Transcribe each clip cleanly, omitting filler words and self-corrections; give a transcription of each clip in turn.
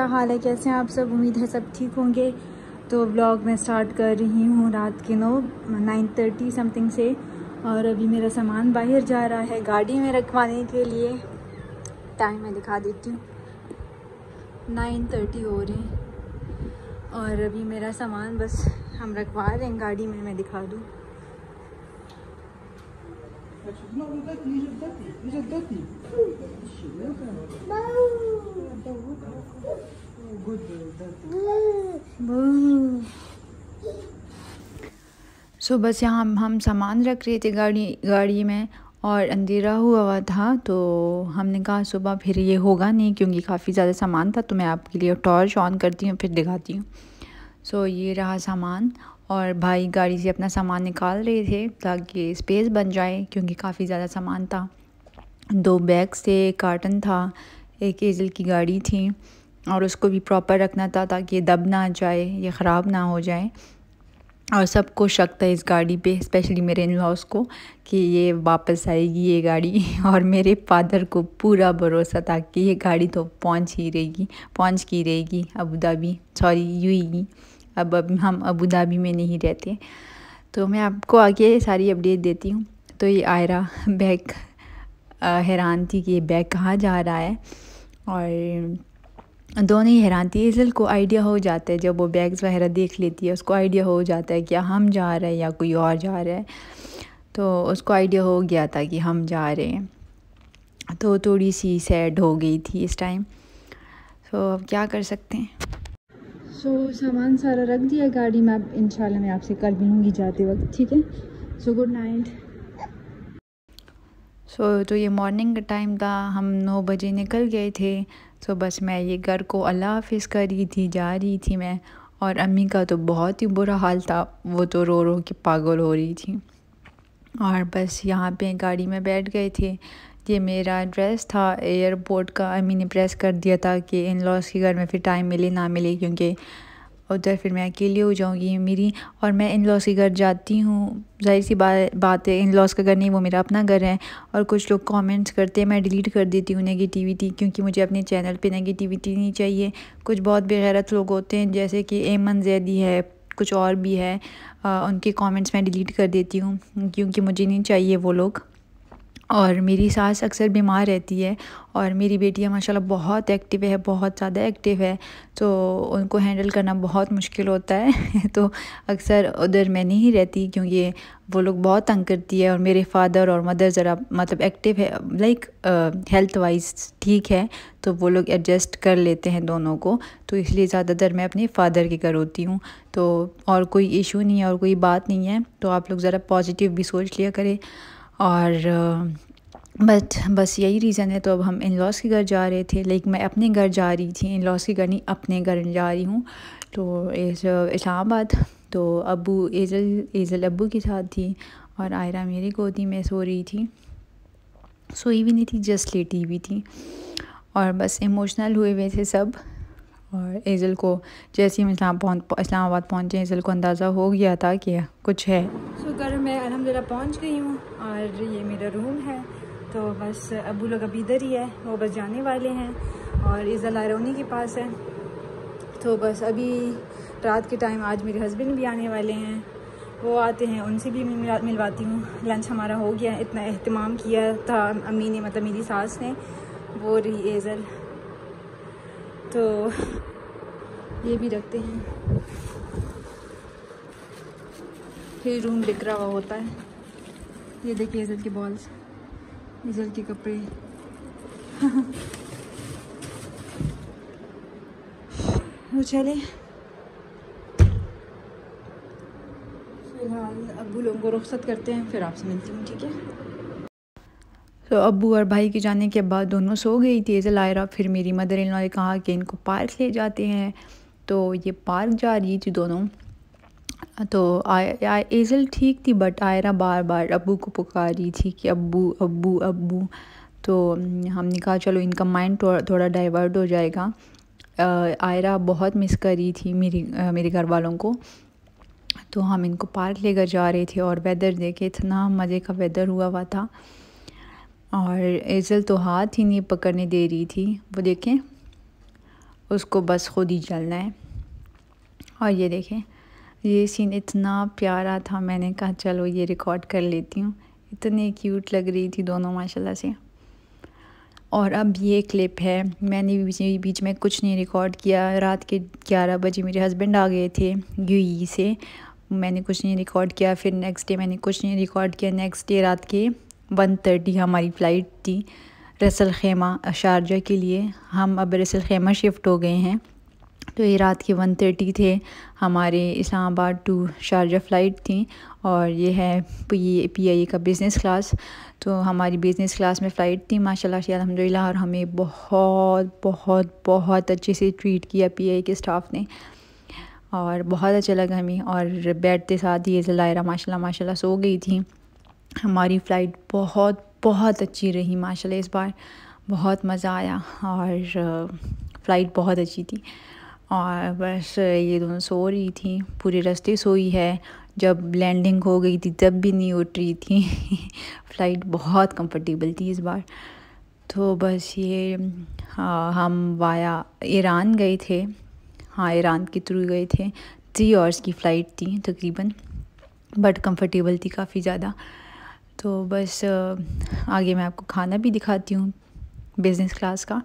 हाल है, कैसे हैं आप सब? उम्मीद है सब ठीक होंगे। तो व्लॉग मैं स्टार्ट कर रही हूँ रात के 9:30 समथिंग से। और अभी मेरा सामान बाहर जा रहा है गाड़ी में रखवाने के लिए। टाइम मैं दिखा देती हूँ, 9:30 हो रहे हैं और अभी मेरा सामान बस हम रखवा रहे हैं गाड़ी में। मैं दिखा दूँ, सो बस यहाँ हम सामान रख रहे थे गाड़ी में और अंधेरा हुआ था। तो हमने कहा सुबह फिर ये होगा नहीं क्योंकि काफ़ी ज़्यादा सामान था। तो मैं आपके लिए टॉर्च ऑन करती हूँ फिर दिखाती हूँ। सो ये रहा सामान और भाई गाड़ी से अपना सामान निकाल रहे थे ताकि स्पेस बन जाए क्योंकि काफ़ी ज़्यादा सामान था। 2 बैग्स थे, कार्टन था, एक एजल की गाड़ी थी और उसको भी प्रॉपर रखना था ताकि दब ना जाए, ये ख़राब ना हो जाए। और सबको शक था इस गाड़ी पे, स्पेशली मेरे इन-लॉज़ को कि ये वापस आएगी ये गाड़ी और मेरे फादर को पूरा भरोसा था कि ये गाड़ी तो पहुंच की रहेगी अबू धाबी, सॉरी यूएई। अब हम अबू धाबी में नहीं रहते। तो मैं आपको आगे सारी अपडेट देती हूँ। तो ये आयरा बैग हैरान थी कि ये बैग कहाँ जा रहा है और दोनों ही हैरान थी। एजल को आइडिया हो जाता है जब वो बैग्स वगैरह देख लेती है, उसको आइडिया हो जाता है कि हम जा रहे हैं या कोई और जा रहा है। तो उसको आइडिया हो गया था कि हम जा रहे हैं, तो थोड़ी सी सैड हो गई थी इस टाइम। तो अब क्या कर सकते हैं। सो सामान सारा रख दिया गाड़ी में। अब इंशाल्लाह मैं आपसे कल मिलूँगी जाते वक्त, ठीक है? So good night. तो ये मॉर्निंग का टाइम था, हम 9 बजे निकल गए थे। बस मैं ये घर को अल्लाह हाफिज़ कर रही थी, जा रही थी मैं। और अम्मी का तो बहुत ही बुरा हाल था, वो तो रो रो के पागल हो रही थी। और बस यहाँ पे गाड़ी में बैठ गए थे। ये मेरा एड्रेस था एयरपोर्ट का, अम्मी ने प्रेस कर दिया था कि इन-लॉज़ के घर में फिर टाइम मिले ना मिले क्योंकि उधर फिर मैं अकेली हो जाऊंगी मेरी। और मैं इन-लॉज़ के घर जाती हूँ, जाहिर सी बात है, इन-लॉज़ का घर नहीं, वो मेरा अपना घर है। और कुछ लोग कमेंट्स करते हैं, मैं डिलीट कर देती हूँ नेगेटिविटी, क्योंकि मुझे अपने चैनल पे नेगेटिविटी नहीं चाहिए। कुछ बहुत बेगैरत लोग होते हैं जैसे कि एमन जैदी है, कुछ और भी है, उनके कमेंट्स मैं डिलीट कर देती हूँ क्योंकि मुझे नहीं चाहिए वो लोग। और मेरी सास अक्सर बीमार रहती है और मेरी बेटियाँ माशाल्लाह बहुत एक्टिव है, बहुत ज़्यादा एक्टिव है। तो उनको हैंडल करना बहुत मुश्किल होता है तो अक्सर उधर मैं नहीं रहती क्योंकि वो लोग बहुत तंग करती है। और मेरे फादर और मदर ज़रा मतलब एक्टिव है, लाइक हेल्थ वाइज ठीक है, तो वो लोग एडजस्ट कर लेते हैं दोनों को। तो इसलिए ज़्यादातर मैं अपने फादर के घर होती हूँ। तो और कोई इशू नहीं है और कोई बात नहीं है, तो आप लोग ज़रा पॉजिटिव भी सोच लिया करें। और बस यही रीज़न है। तो अब हम इन-लॉज़ के घर जा रहे थे, लाइक मैं अपने घर जा रही थी, इन-लॉज़ के घर नहीं, अपने घर जा रही हूँ। तो इस्लामाबाद। तो एजल अब्बू के साथ थी और आयरा मेरी गोदी में सो रही थी, सोई भी नहीं थी, जस्ट लेटी हुई थी। और बस इमोशनल हुए हुए थे सब। और एजल को जैसे ही हम इस्लामाबाद पहुँचे, एजल को अंदाज़ा हो गया था कि कुछ है। घर मैं अल्हम्दुलिल्लाह पहुँच गई हूँ और ये मेरा रूम है। तो बस अब्बू लोग अभी इधर ही है, वो बस जाने वाले हैं और एजल आयरोनी के पास है। तो बस अभी रात के टाइम आज मेरे हस्बैंड भी आने वाले हैं, वो आते हैं, उनसे भी मिलवाती हूँ। लंच हमारा हो गया, इतना एहतमाम किया था अम्मी ने, मतलब मेरी सास ने, वो रही एजल। तो ये भी रखते हैं, फिर रूम बिखरा हुआ होता है। ये देखिए एजल के बॉल्स, एजल के कपड़े वो चले फिलहाल अब्बू लोगों को रुखसत करते हैं, फिर आपसे मिलती हूँ, ठीक है? तो अब्बू और भाई के जाने के बाद दोनों सो गई थी एजल आयरा। फिर मेरी मदर इन लॉ ने कहा कि इनको पार्क ले जाते हैं, तो ये पार्क जा रही थी दोनों। तो एजल ठीक थी बट आयरा बार बार अब्बू को पुकार रही थी कि अब्बू अब्बू अब्बू। तो हमने कहा चलो इनका माइंड थोड़ा डाइवर्ट हो जाएगा। आयरा बहुत मिस कर रही थी मेरे घर वालों को। तो हम इनको पार्क लेकर जा रहे थे और वेदर देखे, इतना मज़े का वेदर हुआ था। और एजल तो हाथ ही नहीं पकड़ने दे रही थी, वो देखें उसको बस खुद ही चलना है। और ये देखें, ये सीन इतना प्यारा था, मैंने कहा चलो ये रिकॉर्ड कर लेती हूँ। इतनी क्यूट लग रही थी दोनों माशाल्लाह से। और अब ये क्लिप है, मैंने बीच में कुछ नहीं रिकॉर्ड किया। रात के 11 बजे मेरे हस्बैंड आ गए थे यूएई से, मैंने कुछ नहीं रिकॉर्ड किया। फिर नेक्स्ट डे मैंने कुछ नहीं रिकॉर्ड किया। नेक्स्ट डे रात के 1:30 हमारी फ़्लाइट थी रसल खैमा शारजा के लिए। हम अब रसल खैमा शिफ्ट हो गए हैं, तो ये रात के 1:30 थे। हमारे इस्लामाबाद टू शारजा फ़्लाइट थी और ये है PIA का बिज़नेस क्लास। तो हमारी बिज़नेस क्लास में फ़्लाइट थी माशाल्लाह से अल्हम्दुलिल्लाह। और हमें बहुत बहुत बहुत अच्छे से ट्रीट किया PIA के स्टाफ ने, और बहुत अच्छा लगा हमें। और बैठते साथ ये ज़लायरा माशाल्लाह सो गई थी। हमारी फ़्लाइट बहुत बहुत अच्छी रही माशाल्लाह, इस बार बहुत मज़ा आया और फ़्लाइट बहुत अच्छी थी। और बस ये दोनों सो रही थी, पूरे रास्ते सोई है। जब लैंडिंग हो गई थी तब भी नहीं उठ रही थी। फ़्लाइट बहुत कंफर्टेबल थी इस बार। तो बस ये हम वाया ईरान गए थे। हाँ, ईरान के थ्रू गए थे। 3 आवर्स की फ़्लाइट थी तकरीबन, बट कंफर्टेबल थी काफ़ी ज़्यादा। तो बस आगे मैं आपको खाना भी दिखाती हूँ बिज़नेस क्लास का।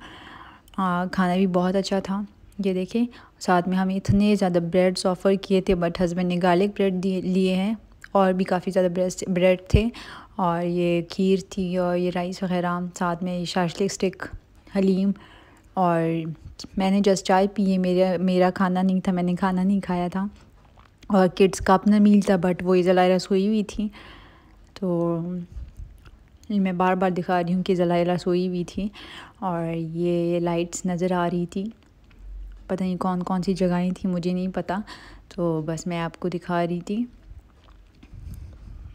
खाना भी बहुत अच्छा था। ये देखें, साथ में हमें इतने ज़्यादा ब्रेड्स ऑफ़र किए थे, बट हस्बैंड ने गार्लिक ब्रेड लिए हैं। और भी काफ़ी ज़्यादा ब्रेड थे, और ये खीर थी और ये राइस वग़ैरह, साथ में शाशलिक स्टिक, हलीम। और मैंने जस्ट चाय पी है, मेरा खाना नहीं था, मैंने खाना नहीं खाया था। और किड्स का अपना मील था, बट वो ज़लायरा सोई हुई थी। तो मैं बार बार दिखा रही हूँ कि ज़लायरा सोई हुई थी। और ये लाइट्स नज़र आ रही थी, पता नहीं कौन कौन सी जगहें थी, मुझे नहीं पता। तो बस मैं आपको दिखा रही थी।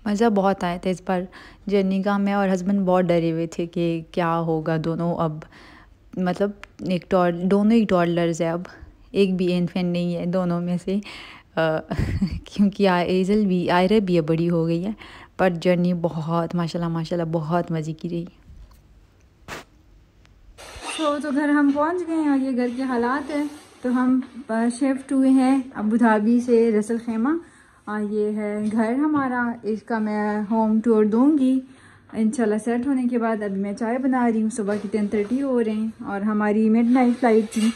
मज़ा बहुत आया था इस बार जर्नी का। मैं और हस्बैंड बहुत डरे हुए थे कि क्या होगा। दोनों अब मतलब दोनों ही टॉडलर्स है, अब एक भी इन्फेंट नहीं है दोनों में से। क्योंकि आयरा भी बड़ी हो गई है। पर जर्नी बहुत माशाल्लाह बहुत मज़े की रही। तो घर हम पहुंच गए हैं और ये घर के हालात है। तो हम शिफ्ट हुए हैं अबू धाबी से रसल खैमा। ये है घर हमारा, इसका मैं होम टूर दूंगी इंशाल्लाह सेट होने के बाद। अभी मैं चाय बना रही हूँ, सुबह की 10:30 हो रहे हैं और हमारी मिडनाइट फ़्लाइट थी।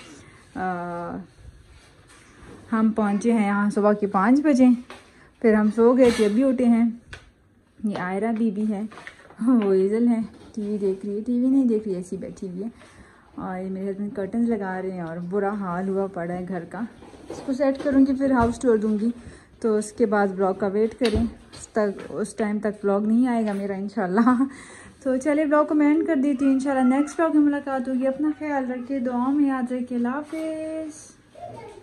हम पहुँचे हैं यहाँ सुबह के 5 बजे। फिर हम सो गए थे, अभी उठे हैं। ये आयरा बीबी है, वो ईज़ल है, टीवी देख रही है। टीवी नहीं देख रही है, ऐसी बैठी हुई है। और ये मेरे हस्बैंड कर्टन्स लगा रहे हैं और बुरा हाल हुआ पड़ा है घर का। इसको सेट करूँगी, फिर हाउस टूर दूँगी। तो उसके बाद ब्लॉग का वेट करें, उस टाइम तक ब्लॉग नहीं आएगा मेरा इंशाल्लाह। तो चलिए ब्लॉग को मैं एंड कर देती हूँ। इंशाल्लाह नेक्स्ट ब्लॉग में मुलाकात होगी। अपना ख्याल रखिए, दुआओं में याद रखिए। अल्लाह हाफ़िज़।